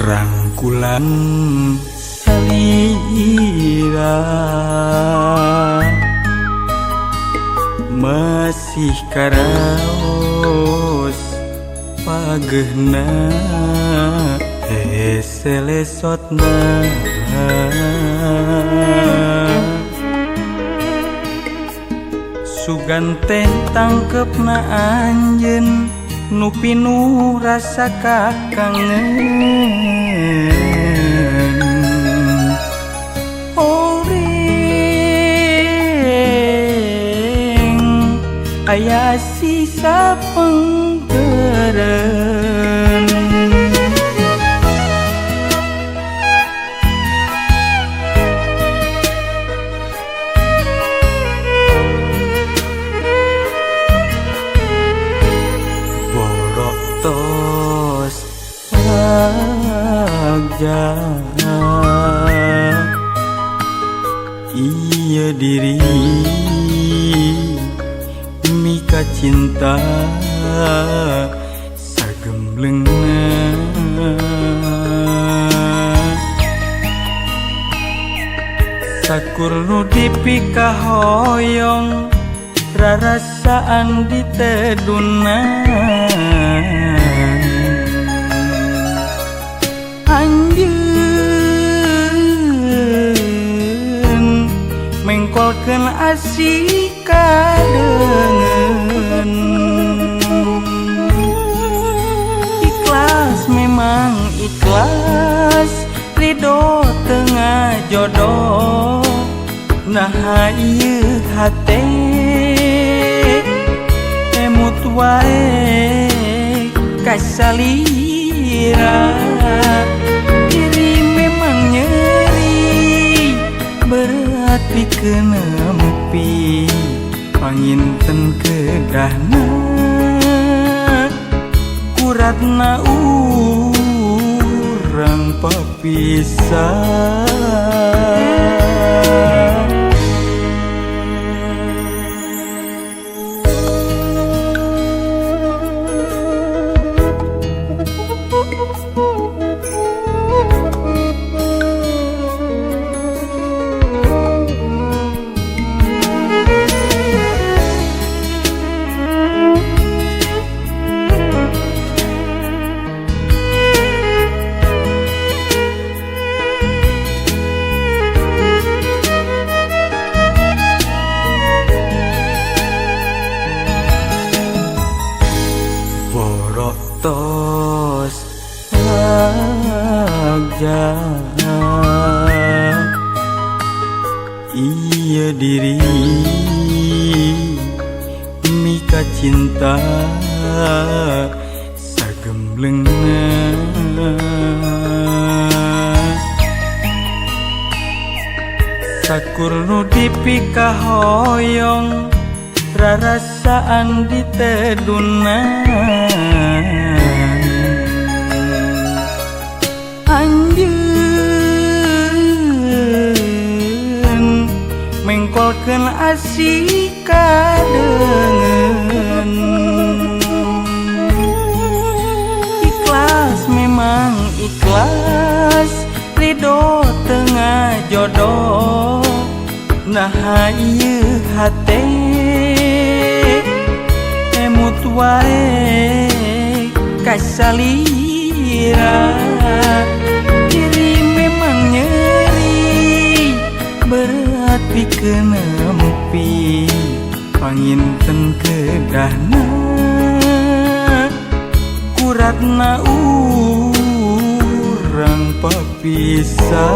Rangkulan salira masih karaos pagehna selesotna sugante tangkepna anjeun nu pinuh rasa kakangen horeng aya sisa penggeren iya diri mika cinta sagemblengna sakur nu dipika hoyong rarasaan diteduna anjeun mengkolkeun asih kadengen ikhlas memang ikhlas ridho tengah jodoh nah ieu hate emut wae kasalira berat pikeun nempi panginten kedahna kuratna urang papisah tos agja iya diri mika cinta sagemblengna sakur nu dipika hoyong rarasaan diteduna anjeun mengkolkeun asih kadengen ikhlas memang ikhlas ridho tengah jodoh nah ieu hate emut wae kasalira diri memang nyeri berat pikeun nempi panginten kedahna kuratna urang papisah